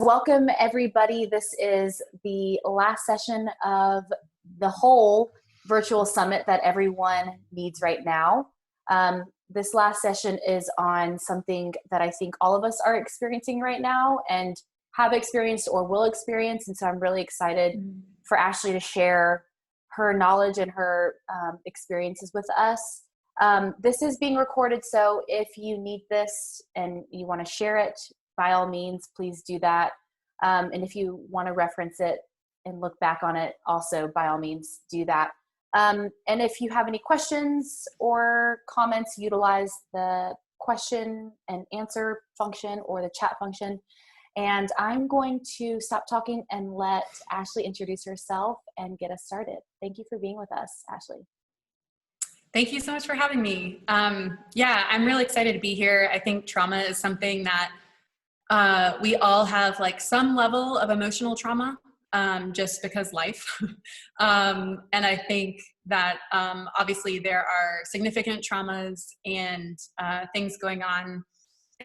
Welcome, everybody. This is the last session of the whole virtual summit that everyone needs right now. This last session is on something that I think all of us are experiencing right now and have experienced or will experience. And so I'm really excited for Ashley to share her knowledge and her experiences with us. This is being recorded, so if you need this and you want to share it, by all means, please do that. And if you want to reference it and look back on it, also by all means, do that. And if you have any questions or comments, utilize the question and answer function or the chat function. And I'm going to stop talking and let Ashley introduce herself and get us started. Thank you for being with us, Ashley. Thank you so much for having me. Yeah, I'm really excited to be here. I think trauma is something that we all have like some level of emotional trauma, just because life. And I think that obviously there are significant traumas and things going on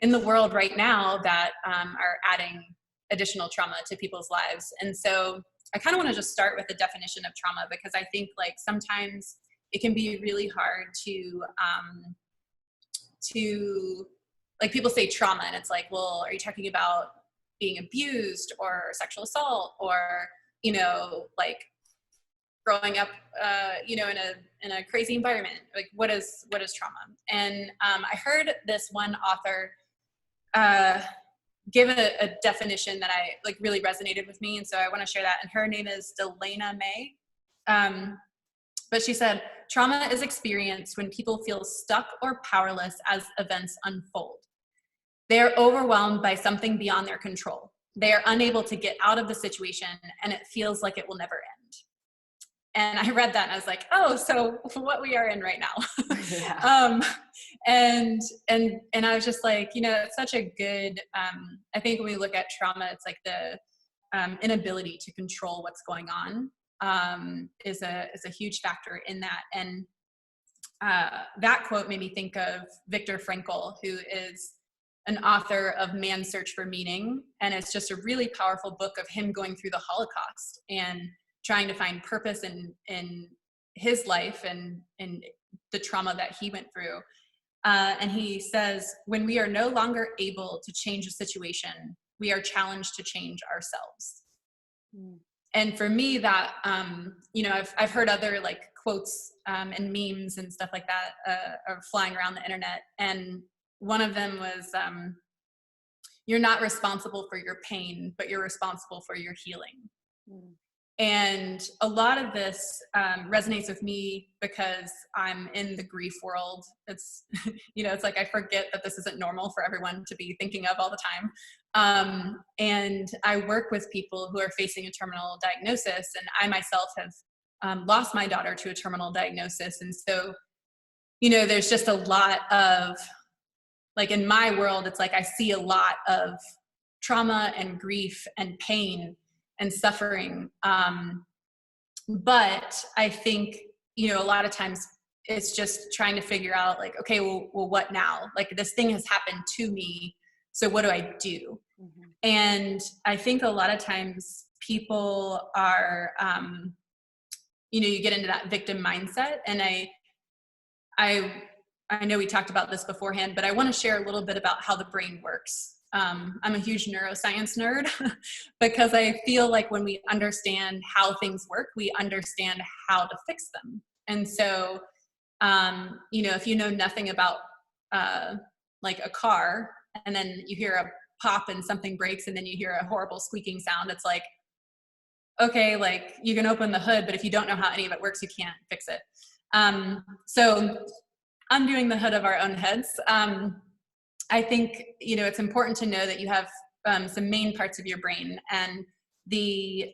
in the world right now that are adding additional trauma to people's lives. And so I kind of want to just start with the definition of trauma, because I think like sometimes it can be really hard to like people say trauma and it's like, well, are you talking about being abused or sexual assault or, you know, like growing up, you know, in a crazy environment? Like what is trauma? And I heard this one author give a definition that I like really resonated with me. And so I want to share that. And her name is Delana May. But she said, trauma is experienced when people feel stuck or powerless as events unfold. They are overwhelmed by something beyond their control. They are unable to get out of the situation and it feels like it will never end. And I read that and I was like, oh, so what we are in right now. Yeah. And I was just like, you know, it's such a good, I think when we look at trauma, it's like the inability to control what's going on. Is a huge factor in that. And that quote made me think of Viktor Frankl, who is an author of Man's Search for Meaning. And it's just a really powerful book of him going through the Holocaust and trying to find purpose in his life and the trauma that he went through. And he says, when we are no longer able to change a situation, we are challenged to change ourselves. And for me, that, you know, I've heard other like quotes and memes and stuff like that are flying around the internet. And one of them was, you're not responsible for your pain, but you're responsible for your healing. And a lot of this resonates with me because I'm in the grief world. It's, you know, it's like I forget that this isn't normal for everyone to be thinking of all the time. And I work with people who are facing a terminal diagnosis, and I myself have lost my daughter to a terminal diagnosis. And so, you know, there's just a lot of, like in my world, it's like I see a lot of trauma and grief and pain and suffering. But I think, you know, a lot of times it's just trying to figure out like, okay, well, what now? Like this thing has happened to me. So what do I do? And I think a lot of times people are, you know, you get into that victim mindset. And I know we talked about this beforehand, but I want to share a little bit about how the brain works. I'm a huge neuroscience nerd because I feel like when we understand how things work, we understand how to fix them. And so, you know, if you know nothing about like a car and then you hear a pop and something breaks and then you hear a horrible squeaking sound, it's like, okay, like you can open the hood, but if you don't know how any of it works, you can't fix it. So undoing the hood of our own heads. I think, you know, it's important to know that you have some main parts of your brain, and the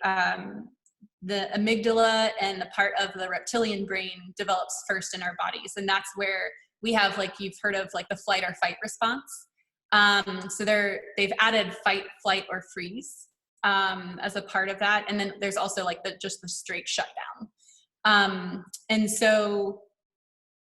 amygdala and the part of the reptilian brain develops first in our bodies. And that's where we have, like, you've heard of like the flight or fight response. So they've added fight, flight, or freeze as a part of that. And then there's also like just the straight shutdown. And so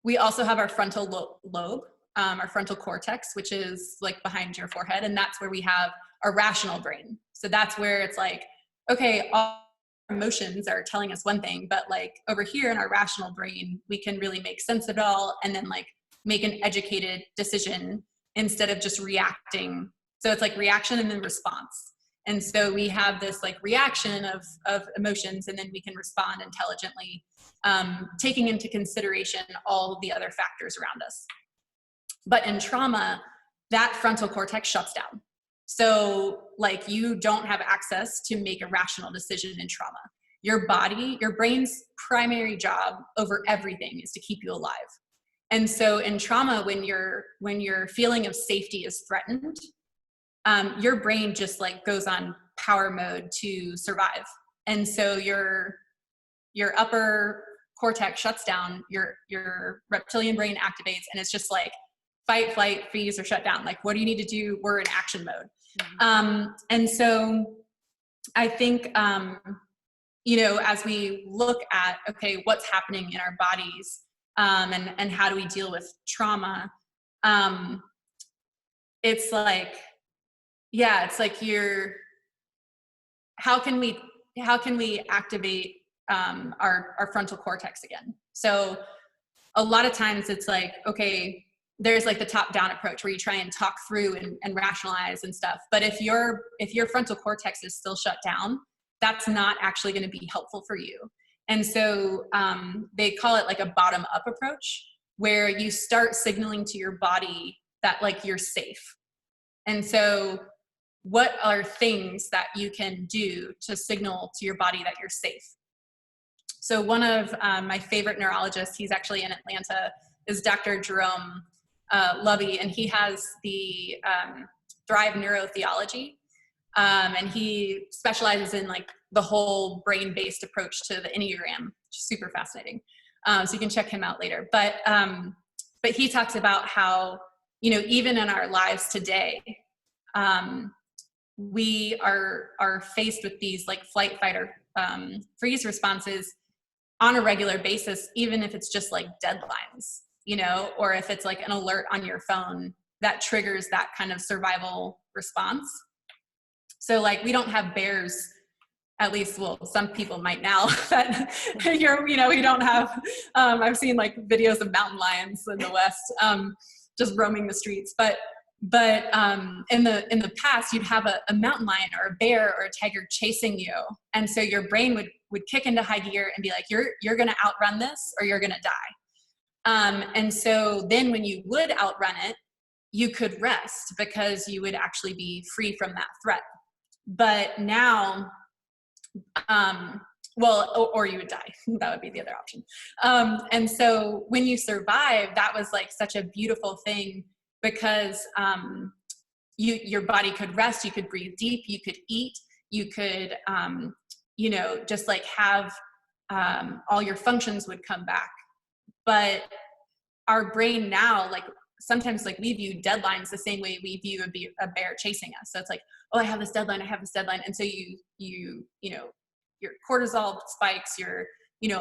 we also have our frontal lobe, our frontal cortex, which is like behind your forehead. And that's where we have our rational brain. So that's where it's like, okay, all emotions are telling us one thing, but like over here in our rational brain, we can really make sense of it all and then like make an educated decision instead of just reacting. So it's like reaction and then response. And so we have this like reaction of emotions, and then we can respond intelligently, taking into consideration all of the other factors around us. But in trauma, that frontal cortex shuts down. So like you don't have access to make a rational decision in trauma. Your body, your brain's primary job over everything is to keep you alive. And so in trauma, when your feeling of safety is threatened, your brain just like goes on power mode to survive. And so your upper cortex shuts down, your reptilian brain activates, and it's just like fight, flight, freeze, or shut down. Like, what do you need to do? We're in action mode. And so I think, as we look at, okay, what's happening in our bodies, and how do we deal with trauma? It's like, how can we activate our frontal cortex again? So a lot of times it's like, okay, there's like the top-down approach where you try and talk through and rationalize and stuff. But if your frontal cortex is still shut down, that's not actually going to be helpful for you. And so they call it like a bottom-up approach, where you start signaling to your body that like you're safe. And so what are things that you can do to signal to your body that you're safe? So one of my favorite neurologists, he's actually in Atlanta, is Dr. Jerome Lovey, and he has the Thrive Neurotheology, and he specializes in like the whole brain-based approach to the Enneagram, which is super fascinating. So you can check him out later. But he talks about how, even in our lives today, we are faced with these like flight, fight, or freeze responses on a regular basis, even if it's just like deadlines, or if it's like an alert on your phone that triggers that kind of survival response. So like we don't have bears, at least, well, some people might now, that we don't have, I've seen like videos of mountain lions in the West, just roaming the streets. But in the past, you'd have a mountain lion or a bear or a tiger chasing you. And so your brain would kick into high gear and be like, you're going to outrun this or you're going to die. And so then when you would outrun it, you could rest because you would actually be free from that threat. But now, or you would die. That would be the other option. And so when you survive, that was like such a beautiful thing, because your body could rest, you could breathe deep, you could eat, you could, just like have all your functions would come back. But our brain now, like sometimes like we view deadlines the same way we view a bear chasing us. So it's like, oh, I have this deadline. And so your cortisol spikes,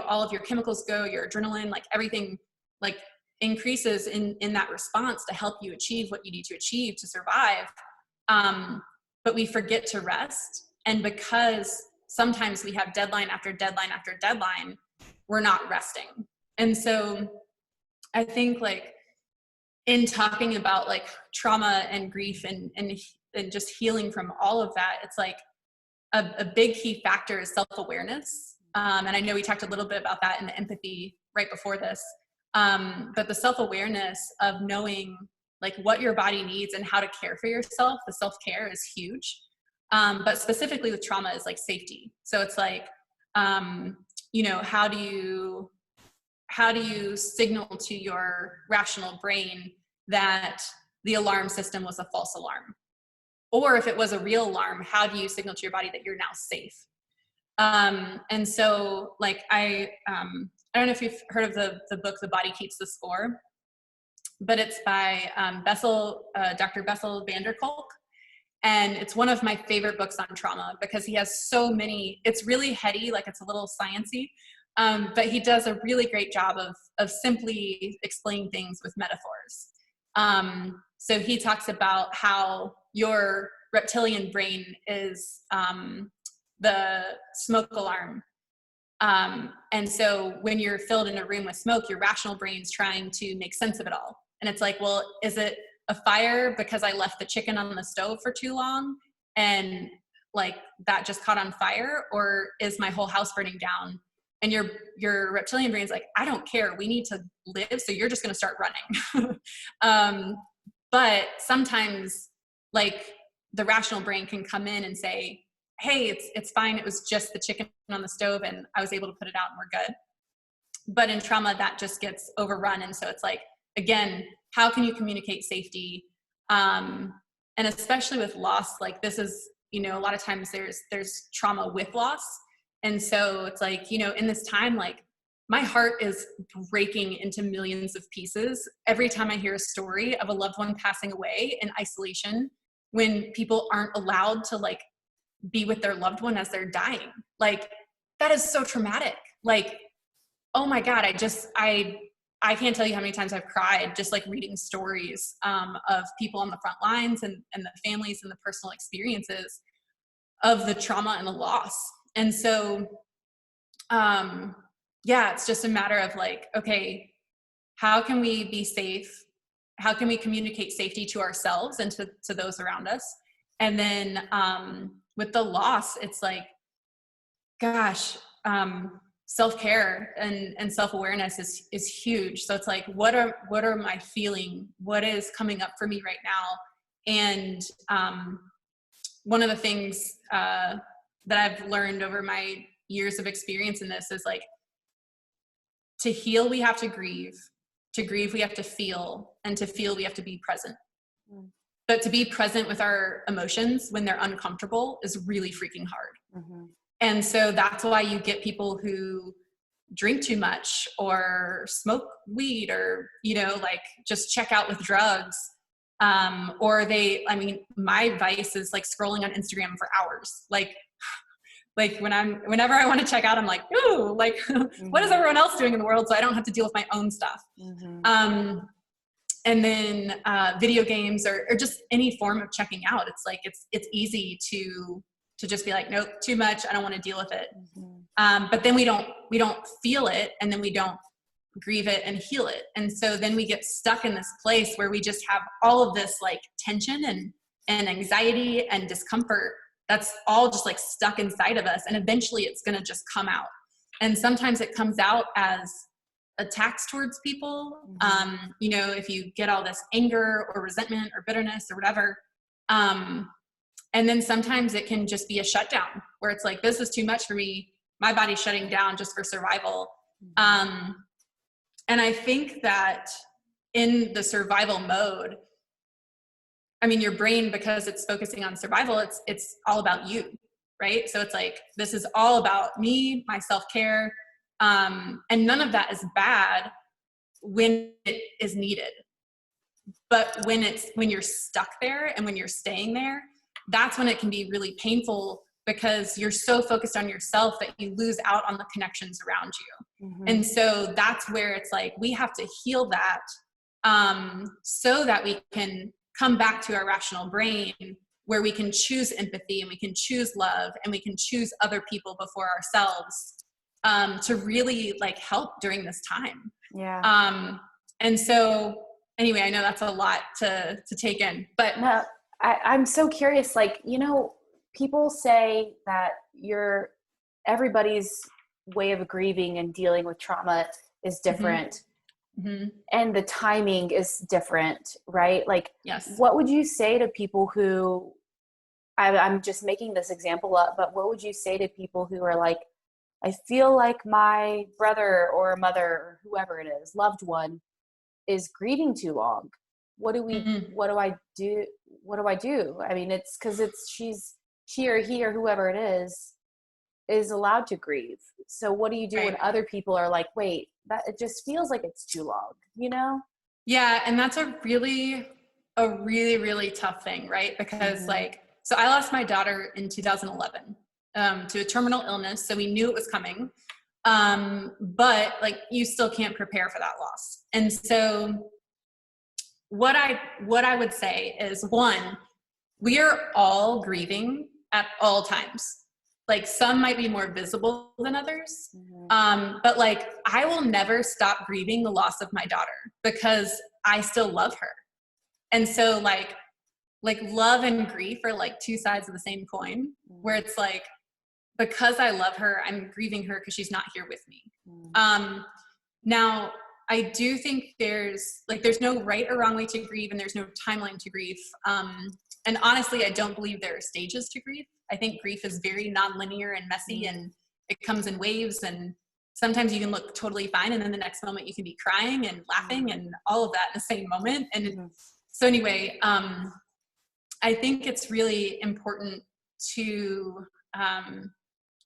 all of your chemicals go, your adrenaline, like everything like increases in that response to help you achieve what you need to achieve to survive. But we forget to rest. And because sometimes we have deadline after deadline after deadline, we're not resting. And so I think like in talking about like trauma and grief and just healing from all of that, it's like a big key factor is self-awareness. And I know we talked a little bit about that in the empathy right before this. But the self-awareness of knowing like what your body needs and how to care for yourself, the self-care is huge. But specifically with trauma is like safety. So it's like, how do you signal to your rational brain that the alarm system was a false alarm? Or if it was a real alarm, how do you signal to your body that you're now safe? And so like, I don't know if you've heard of the book, The Body Keeps the Score, but it's by Dr. Bessel van der Kolk. And it's one of my favorite books on trauma because he has so many, it's really heady, like it's a little sciencey, but he does a really great job of simply explaining things with metaphors. So he talks about how your reptilian brain is the smoke alarm. And so when you're filled in a room with smoke, your rational brain's trying to make sense of it all. And it's like, well, is it a fire because I left the chicken on the stove for too long and like that just caught on fire, or is my whole house burning down? And your reptilian brain's like, I don't care. We need to live. So you're just going to start running. But sometimes like the rational brain can come in and say, hey, it's fine. It was just the chicken on the stove and I was able to put it out and we're good. But in trauma, that just gets overrun. And so it's like, again, how can you communicate safety? And especially with loss, like this is, you know, a lot of times there's trauma with loss. And so it's like, you know, in this time, like my heart is breaking into millions of pieces every time I hear a story of a loved one passing away in isolation, when people aren't allowed to like be with their loved one as they're dying. Like that is so traumatic. Like, oh my God, I can't tell you how many times I've cried just like reading stories of people on the front lines and the families and the personal experiences of the trauma and the loss. And so, yeah, it's just a matter of like, okay, how can we be safe? How can we communicate safety to ourselves and to those around us? And then with the loss, it's like, gosh, self-care and self-awareness is huge. So it's like, what am I feeling? What is coming up for me right now? And one of the things that I've learned over my years of experience in this is like, to heal, we have to grieve. To grieve, we have to feel. And to feel, we have to be present. Mm. But to be present with our emotions when they're uncomfortable is really freaking hard. Mm-hmm. And so that's why you get people who drink too much or smoke weed or, you know, like just check out with drugs. Or my vice is like scrolling on Instagram for hours. Like whenever I want to check out, I'm like, ooh, like mm-hmm. What is everyone else doing in the world? So I don't have to deal with my own stuff. Mm-hmm. And then video games or just any form of checking out. It's like, it's easy to just be like, nope, too much. I don't want to deal with it. Mm-hmm. But then we don't feel it, and then we don't grieve it and heal it. And so then we get stuck in this place where we just have all of this like tension and anxiety and discomfort that's all just like stuck inside of us. And eventually it's going to just come out. And sometimes it comes out as attacks towards people. Mm-hmm. You know, if you get all this anger or resentment or bitterness or whatever, and then sometimes it can just be a shutdown where it's like, this is too much for me. My body's shutting down just for survival. Mm-hmm. And I think that in the survival mode, I mean, your brain, because it's focusing on survival, it's all about you, right? So it's like, this is all about me, my self-care. And none of that is bad when it is needed. But when you're stuck there and when you're staying there, that's when it can be really painful, because you're so focused on yourself that you lose out on the connections around you. Mm-hmm. And so that's where it's like, we have to heal that so that we can come back to our rational brain, where we can choose empathy and we can choose love and we can choose other people before ourselves, to really like help during this time. Yeah. And so anyway, I know that's a lot to take in, but no, I'm so curious, like, you know, people say that everybody's way of grieving and dealing with trauma is different. Mm-hmm. Mm-hmm. And the timing is different, right? Like, yes. What would you say to people who, I'm just making this example up, but what would you say to people who are like, I feel like my brother or mother or whoever it is, loved one, is grieving too long? What do I do? What do I do? I mean, it's because she or he or whoever it is allowed to grieve. So what do you do when other people are like, wait, that it just feels like it's too long, you know? Yeah. And that's a really, really tough thing, right? Because mm-hmm. like, so I lost my daughter in 2011 to a terminal illness. So we knew it was coming. But like, you still can't prepare for that loss. And so what I would say is, one, we are all grieving at all times. Like some might be more visible than others. But like, I will never stop grieving the loss of my daughter because I still love her. And so like love and grief are like two sides of the same coin, where it's like, because I love her, I'm grieving her because she's not here with me. Now, I do think there's no right or wrong way to grieve, and there's no timeline to grief. And honestly, I don't believe there are stages to grief. I think grief is very nonlinear and messy, and it comes in waves, and sometimes you can look totally fine, and then the next moment you can be crying and laughing and all of that in the same moment. And so anyway, I think it's really important to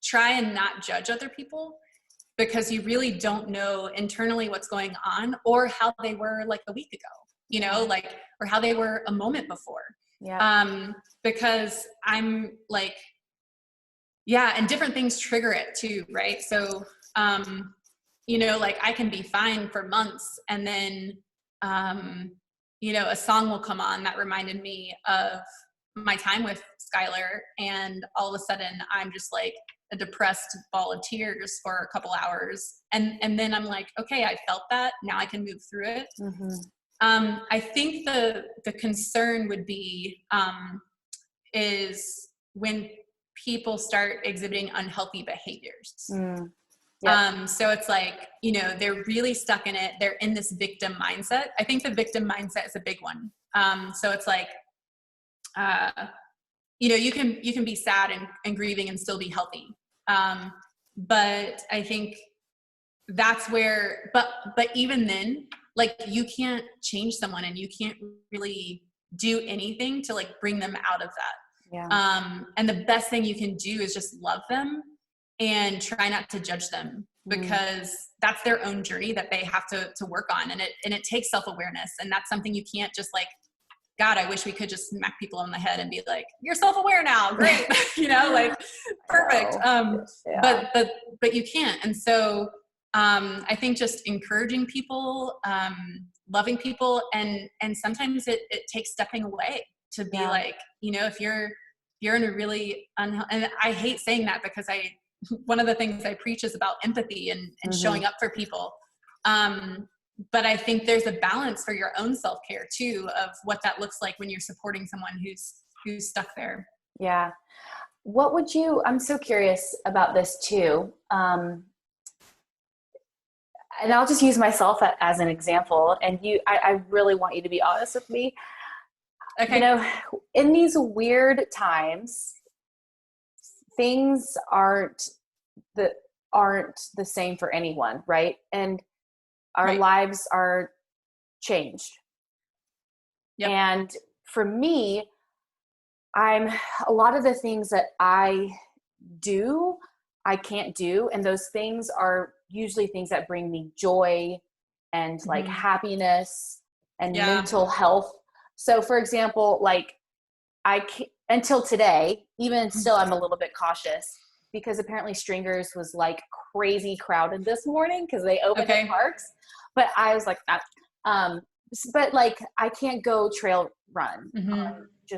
try and not judge other people, because you really don't know internally what's going on, or how they were like a week ago, like, or how they were a moment before. Because I'm like, and different things trigger it too, right? So, like I can be fine for months, and then, a song will come on that reminded me of my time with Skylar, and all of a sudden I'm just like a depressed ball of tears for a couple hours. And then I'm like, okay, I felt that, now I can move through it. I think the concern would be, is when people start exhibiting unhealthy behaviors. So it's like, they're really stuck in it. They're in this victim mindset. I think the victim mindset is a big one. So it's like, you can be sad and grieving and still be healthy. But I think that's where, but even then, like you can't change someone, and you can't really do anything to like bring them out of that. And the best thing you can do is just love them and try not to judge them, because that's their own journey that they have to work on. And it takes self-awareness, and that's something you can't just like, God, I wish we could just smack people on the head and be like, you're self-aware now. Great. Like perfect. But you can't. And so, I think just encouraging people, loving people, and sometimes it takes stepping away to be like, if you're in a really and I hate saying that, because one of the things I preach is about empathy and showing up for people. But I think there's a balance for your own self-care too, of what that looks like when you're supporting someone who's stuck there. Yeah. I'm so curious about this too. And I'll just use myself as an example, and I really want you to be honest with me. Okay. In these weird times, things aren't the same for anyone, right? And our lives are changed. And for me, a lot of the things that I can't do. And those things are usually things that bring me joy and like happiness and mental health. So for example, like until today, even still, I'm a little bit cautious, because apparently Stringers was like crazy crowded this morning because they opened the parks. But I was like, but like, I can't go trail run.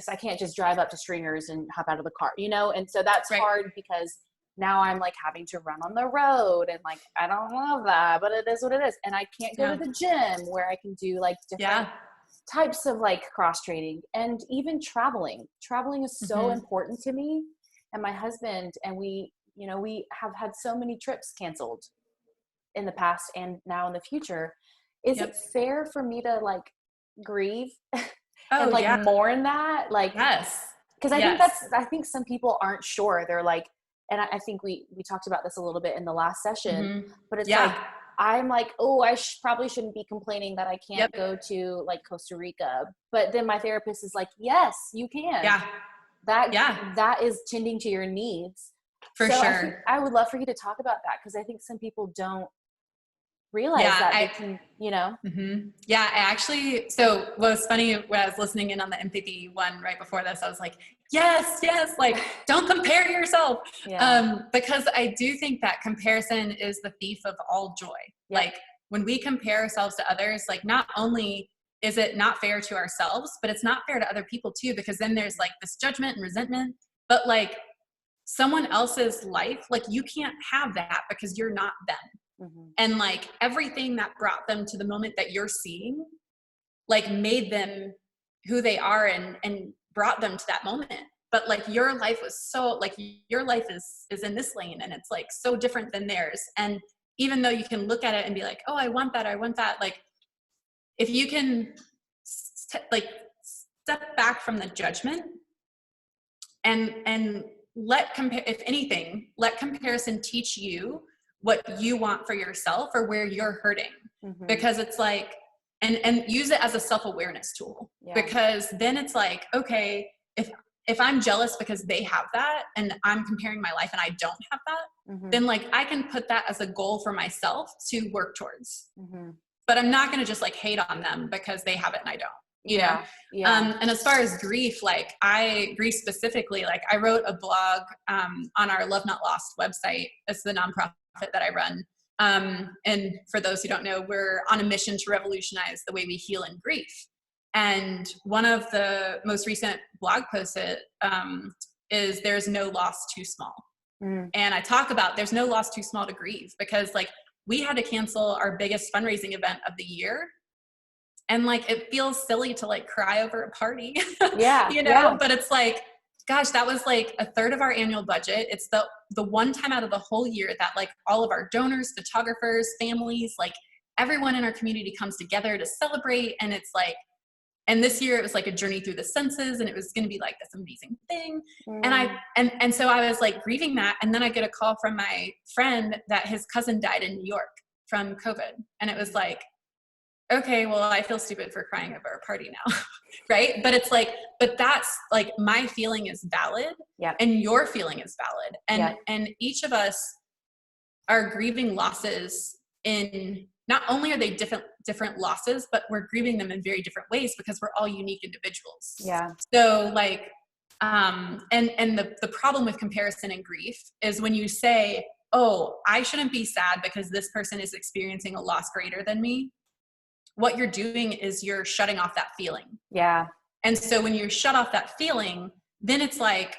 I can't just drive up to Stringers and hop out of the car, And so that's hard, because now I'm like having to run on the road, and like, I don't love that, but it is what it is. And I can't go to the gym where I can do like different types of like cross training, and even traveling is so important to me and my husband. And we have had so many trips canceled in the past and now in the future. Is it fair for me to like grieve and like mourn that? Like, yes. Cause I think some people aren't sure. They're like, and I think we talked about this a little bit in the last session, but it's like, I'm like, oh, I probably shouldn't be complaining that I can't go to like Costa Rica. But then my therapist is like, yes, you can. That is tending to your needs. For sure. I would love for you to talk about that, because I think some people don't realize that they can, Yeah, I actually, so what was funny when I was listening in on the empathy one right before this, I was like, yes, like, don't compare yourself. Because I do think that comparison is the thief of all joy. Like when we compare ourselves to others, like not only is it not fair to ourselves, but it's not fair to other people too, because then there's like this judgment and resentment. But like someone else's life, like you can't have that because you're not them. And like everything that brought them to the moment that you're seeing, like made them who they are and brought them to that moment. But like your life was so like your life is in this lane, and it's like so different than theirs. And even though you can look at it and be like, oh, I want that, like if you can like step back from the judgment and if anything, let comparison teach you what you want for yourself or where you're hurting. Because it's like, and use it as a self-awareness tool. Because then it's like, okay, if I'm jealous because they have that and I'm comparing my life and I don't have that, then like I can put that as a goal for myself to work towards. But I'm not going to just like hate on them because they have it and I don't. You know? And as far as grief, like grief specifically, like I wrote a blog on our Love Not Lost website. It's the nonprofit that I run. And for those who don't know, we're on a mission to revolutionize the way we heal in grief. And one of the most recent blog posts is there's no loss too small. And I talk about there's no loss too small to grieve, because like we had to cancel our biggest fundraising event of the year. And like, it feels silly to like cry over a party, you know, but it's like, gosh, that was like a third of our annual budget. It's the one time out of the whole year that like all of our donors, photographers, families, like everyone in our community comes together to celebrate. And it's like, and this year it was like a journey through the senses, and it was going to be like this amazing thing. And so I was like grieving that. And then I get a call from my friend that his cousin died in New York from COVID. And it was like, okay, well, I feel stupid for crying over a party now. Right. But it's like, but that's like, my feeling is valid and your feeling is valid. And each of us are grieving losses in, not only are they different losses, but we're grieving them in very different ways because we're all unique individuals. So like, and the problem with comparison and grief is when you say, oh, I shouldn't be sad because this person is experiencing a loss greater than me. What you're doing is you're shutting off that feeling. And so when you shut off that feeling, then it's like,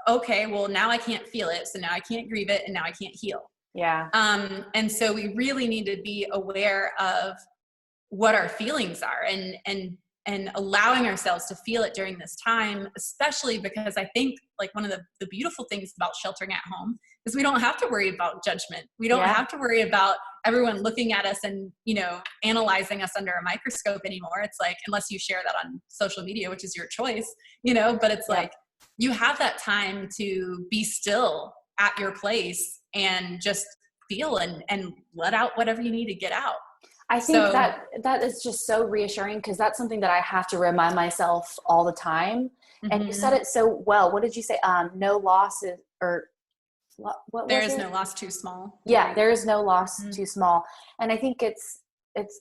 okay, well, now I can't feel it. So now I can't grieve it. And now I can't heal. And so we really need to be aware of what our feelings are and allowing ourselves to feel it during this time, especially because I think like one of the beautiful things about sheltering at home is we don't have to worry about judgment. We don't have to worry about everyone looking at us and, you know, analyzing us under a microscope anymore. It's like, unless you share that on social media, which is your choice, you know, but it's like, you have that time to be still at your place and just feel and let out whatever you need to get out. I think that is just so reassuring, because that's something that I have to remind myself all the time. And you said it so well. What did you say? No losses, or what there was is it? no loss too small. There is no loss too small. And I think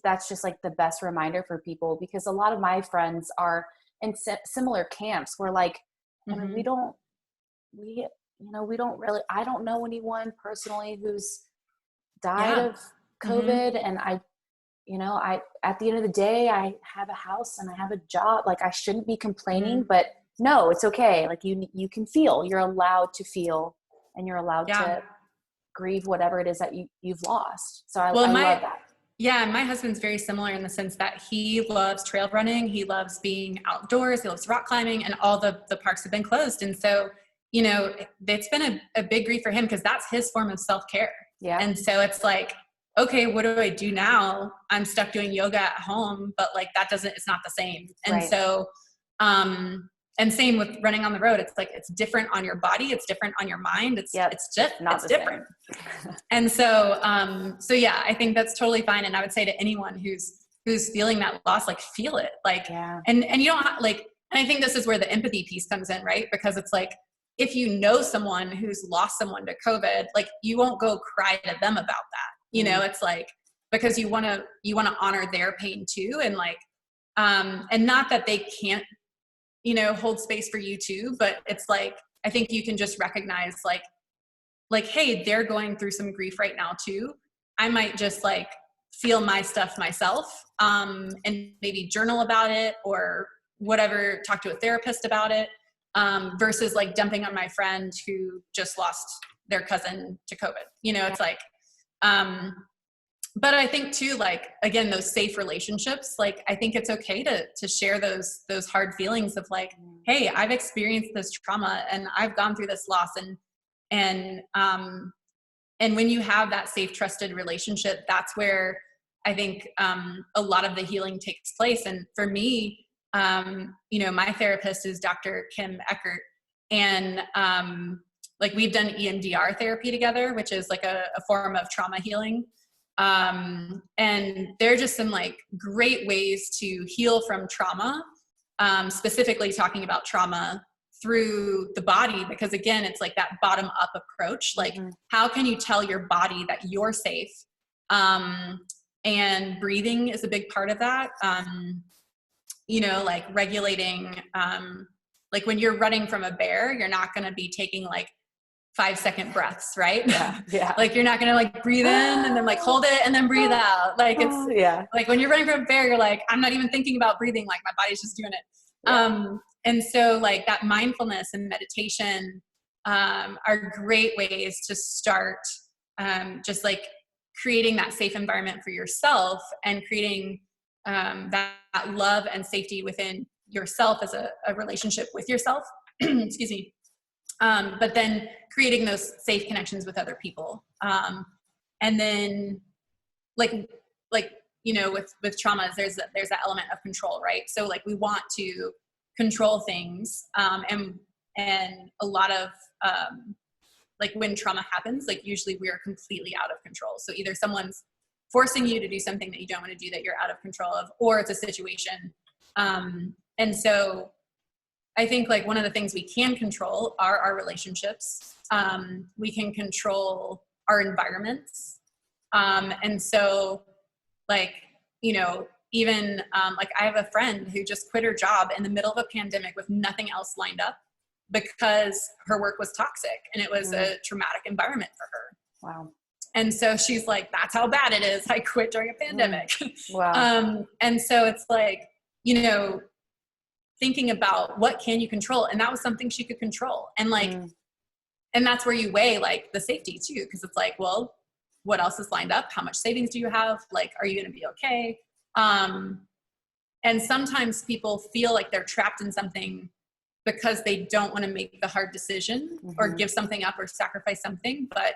that's just like the best reminder for people, because a lot of my friends are in similar camps where like, I mean, we don't really, I don't know anyone personally who's died of COVID. And at the end of the day, I have a house and I have a job. Like, I shouldn't be complaining, but no, it's okay. Like you can feel, you're allowed to feel, and you're allowed to grieve whatever it is that you've lost. So I love that. Yeah. My husband's very similar in the sense that he loves trail running. He loves being outdoors. He loves rock climbing, and all the parks have been closed. And so, you know, it's been a big grief for him because that's his form of self-care. And so it's like, okay, what do I do now? I'm stuck doing yoga at home, but like it's not the same. And so, and same with running on the road. It's like, it's different on your body. It's different on your mind. It's different. And so, yeah, I think that's totally fine. And I would say to anyone who's feeling that loss, like feel it, like, and you don't like, and I think this is where the empathy piece comes in, right? Because it's like, if you know someone who's lost someone to COVID, like you won't go cry to them about that. You know, it's like, because you want to honor their pain too. And like, and not that they can't, you know, hold space for you too, but it's like, I think you can just recognize like, hey, they're going through some grief right now too. I might just like feel my stuff myself, and maybe journal about it or whatever, talk to a therapist about it, versus like dumping on my friend who just lost their cousin to COVID. It's like, but I think too, like, again, those safe relationships, like, I think it's okay to share those hard feelings of like, hey, I've experienced this trauma and I've gone through this loss, and when you have that safe, trusted relationship, that's where I think a lot of the healing takes place. And for me, my therapist is Dr. Kim Eckert, and like we've done EMDR therapy together, which is like a form of trauma healing. And there are just some like great ways to heal from trauma, specifically talking about trauma through the body, because again, it's like that bottom up approach. Like, how can you tell your body that you're safe? And breathing is a big part of that. Like regulating, like when you're running from a bear, you're not going to be taking like 5-second breaths, right? Yeah. Like you're not going to like breathe in and then like hold it and then breathe out. Like it's like when you're running from a bear, you're like, I'm not even thinking about breathing. Like my body's just doing it. Yeah. And so like that mindfulness and meditation are great ways to start just like creating that safe environment for yourself and creating that love and safety within yourself as a relationship with yourself. Excuse me. But then creating those safe connections with other people. And then like, with traumas, there's that element of control, right? So like we want to control things. And a lot of, like when trauma happens, like usually we are completely out of control. So either someone's forcing you to do something that you don't want to do that you're out of control of, or it's a situation. And so I think like one of the things we can control are our relationships. We can control our environments. And so like, even like I have a friend who just quit her job in the middle of a pandemic with nothing else lined up because her work was toxic and it was a traumatic environment for her. Wow. And so she's like, that's how bad it is. I quit during a pandemic. Wow. And so it's like, thinking about what can you control? And that was something she could control. And like, and that's where you weigh like the safety too. Cause it's like, well, what else is lined up? How much savings do you have? Like, are you going to be okay? And sometimes people feel like they're trapped in something because they don't want to make the hard decision or give something up or sacrifice something. But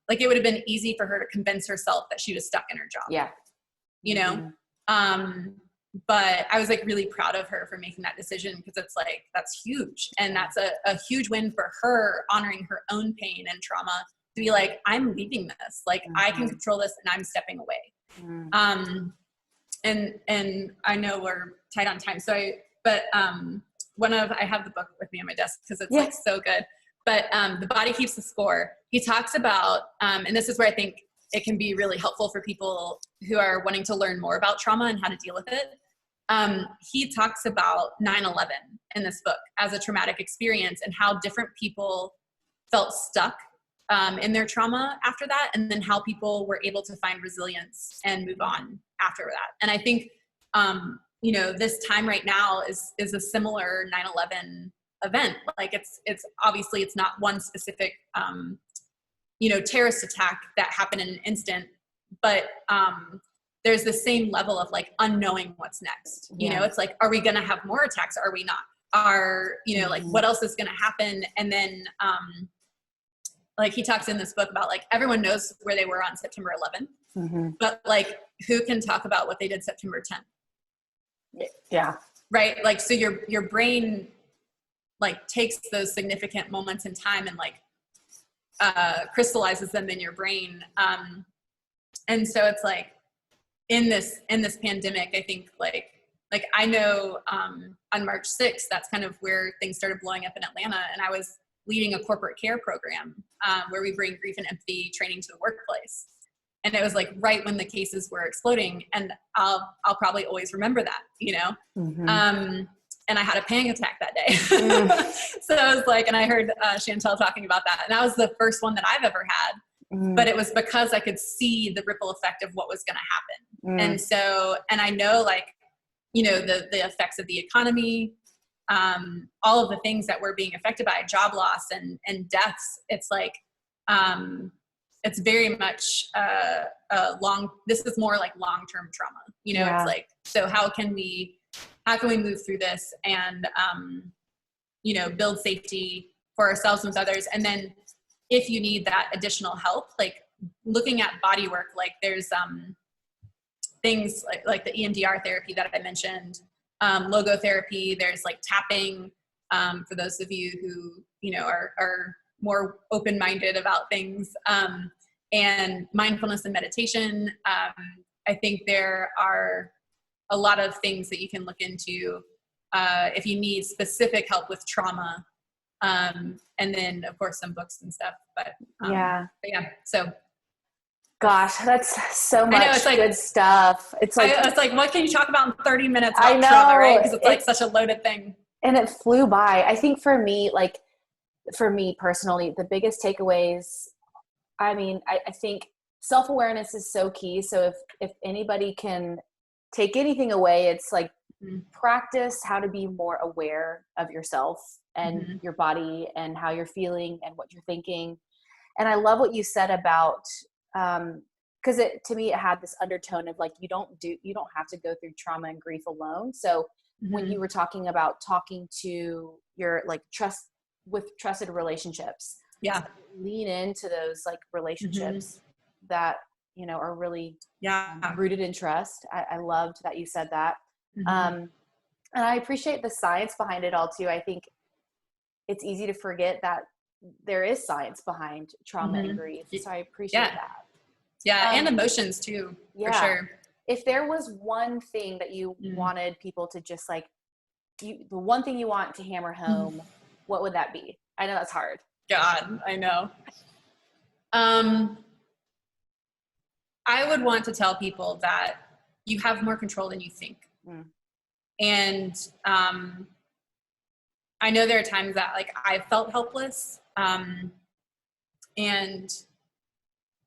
like it would have been easy for her to convince herself that she was stuck in her job. Yeah. But I was like really proud of her for making that decision because it's like, that's huge. And that's a huge win for her, honoring her own pain and trauma to be like, I'm leaving this. Like I can control this and I'm stepping away. And I know we're tight on time. So I have the book with me on my desk because it's like so good. But The Body Keeps the Score. He talks about, and this is where I think it can be really helpful for people who are wanting to learn more about trauma and how to deal with it. He talks about 9/11 in this book as a traumatic experience and how different people felt stuck in their trauma after that, and then how people were able to find resilience and move on after that. And I think, this time right now is a similar 9/11 event. Like it's obviously it's not one specific, terrorist attack that happened in an instant, but there's the same level of like unknowing what's next. It's like, are we going to have more attacks? Are we not? Like what else is going to happen? And then, like he talks in this book about like, everyone knows where they were on September 11th, but like, who can talk about what they did September 10th? Yeah. Right. Like, so your brain like takes those significant moments in time and like, crystallizes them in your brain. And so it's like in this pandemic, I think like I know, on March 6th, that's kind of where things started blowing up in Atlanta. And I was leading a corporate care program, where we bring grief and empathy training to the workplace. And it was like right when the cases were exploding. And I'll probably always remember that, and I had a panic attack that day. So I was like, and I heard Chantel talking about that. And that was the first one that I've ever had. but it was because I could see the ripple effect of what was going to happen. Mm. And so, and I know, like, you know, the effects of the economy, all of the things that were being affected by job loss and deaths. It's like, it's very much this is more like long-term trauma, you know. Yeah. It's like, so how can we move through this and, you know, build safety for ourselves and with others. And then if you need that additional help, like looking at body work, like there's things like the EMDR therapy that I mentioned, logotherapy, there's like tapping, for those of you who, you know, are more open-minded about things, and mindfulness and meditation. I think there are a lot of things that you can look into if you need specific help with trauma. And then of course some books and stuff, but yeah. So gosh, that's so much it's like, good stuff. It's like, what can you talk about in 30 minutes about trauma, right? Because it's like such a loaded thing. And it flew by. I think for me personally, the biggest takeaways, I mean, I think self-awareness is so key. So if anybody can take anything away, it's like practice how to be more aware of yourself and your body and how you're feeling and what you're thinking. And I love what you said about, because to me, it had this undertone of like, you don't have to go through trauma and grief alone. So when you were talking about talking to your like trusted relationships, lean into those like relationships that, you know, are really rooted in trust. I loved that you said that. And I appreciate the science behind it all too. I think it's easy to forget that there is science behind trauma and grief. So I appreciate that. Yeah. And emotions too, for sure. If there was one thing that you wanted people to just like, the one thing you want to hammer home, what would that be? I know that's hard. God, I know. I would want to tell people that you have more control than you think. And I know there are times that like I felt helpless. And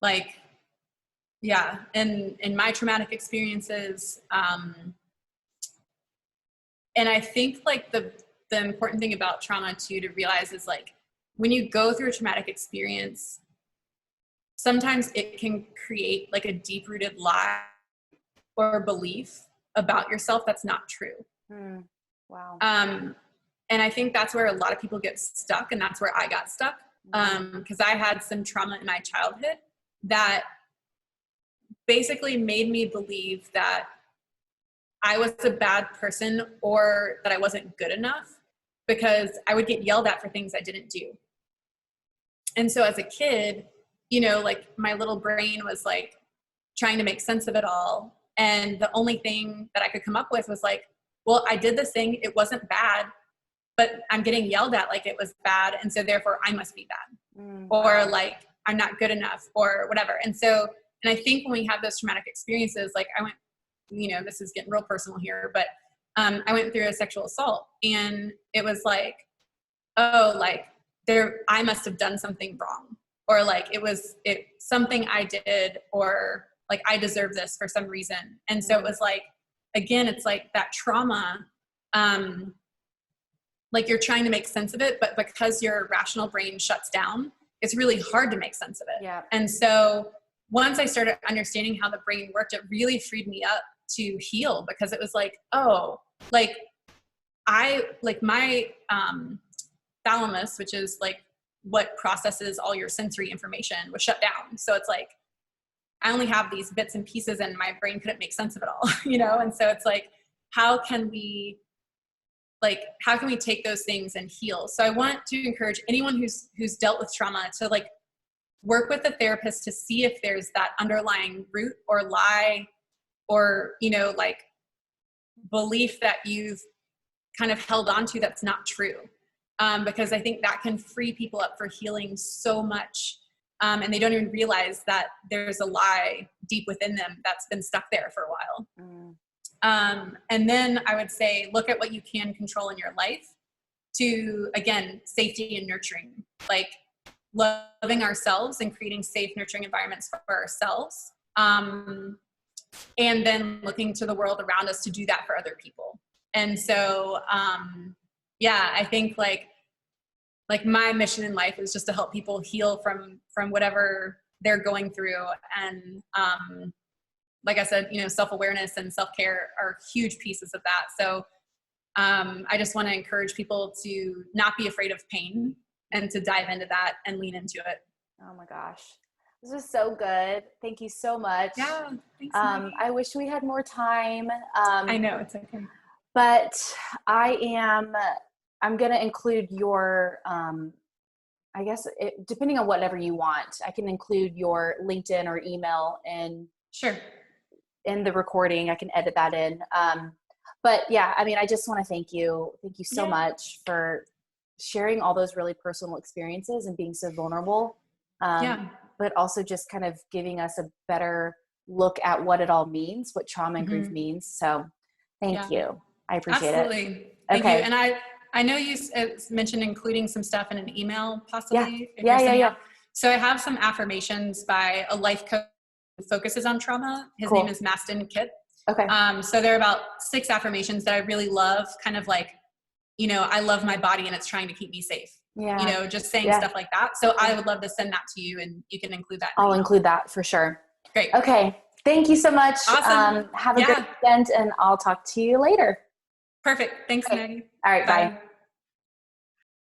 like, in my traumatic experiences, and I think like the important thing about trauma too to realize is like when you go through a traumatic experience, sometimes it can create like a deep-rooted lie or belief about yourself that's not true. Wow. And I think that's where a lot of people get stuck, and that's where I got stuck, because I had some trauma in my childhood that basically made me believe that I was a bad person or that I wasn't good enough because I would get yelled at for things I didn't do. And so as a kid, you know, like my little brain was like trying to make sense of it all. And the only thing that I could come up with was like, well, I did this thing. It wasn't bad, but I'm getting yelled at like it was bad. And so therefore I must be bad, or like I'm not good enough or whatever. And so, and I think when we have those traumatic experiences, like I went, you know, this is getting real personal here, but I went through a sexual assault, and it was like, oh, like I must have done something wrong, or like it something I did, or like I deserve this for some reason. And so it was like, again, it's like that trauma, like you're trying to make sense of it, but because your rational brain shuts down, it's really hard to make sense of it. Yeah. And so once I started understanding how the brain worked, it really freed me up to heal, because it was like, oh, like my thalamus, which is like what processes all your sensory information, was shut down. So it's like, I only have these bits and pieces and my brain couldn't make sense of it all, you know? And so it's like, how can we take those things and heal? So I want to encourage anyone who's dealt with trauma to like work with a therapist to see if there's that underlying root or lie or, you know, like belief that you've kind of held on to that's not true. Because I think that can free people up for healing so much. And they don't even realize that there's a lie deep within them that's been stuck there for a while. And then I would say, look at what you can control in your life to, again, safety and nurturing. Like loving ourselves and creating safe, nurturing environments for ourselves. And then looking to the world around us to do that for other people. And so, yeah, I think like my mission in life is just to help people heal from whatever they're going through. And, like I said, you know, self-awareness and self-care are huge pieces of that. So, I just want to encourage people to not be afraid of pain and to dive into that and lean into it. Oh my gosh. This was so good. Thank you so much. Yeah. Thanks, I wish we had more time. I know, it's okay. But I'm going to include your, I guess depending on whatever you want, I can include your LinkedIn or email Sure. in the recording. I can edit that in. But yeah, I mean, I just want to thank you. Thank you so much for sharing all those really personal experiences and being so vulnerable. But also just kind of giving us a better look at what it all means, what trauma and grief means. So thank you. I appreciate it. Thank you. And I know you mentioned including some stuff in an email possibly. Yeah. So I have some affirmations by a life coach who focuses on trauma. His name is Mastin Kipp. Okay. So there are about 6 affirmations that I really love, kind of like, you know, I love my body and it's trying to keep me safe. Yeah. You know, just saying stuff like that. So I would love to send that to you and you can include that. I'll include that for sure. Great. Okay. Thank you so much. Awesome. Have a good weekend and I'll talk to you later. Perfect. Thanks, Maggie. All right. Bye.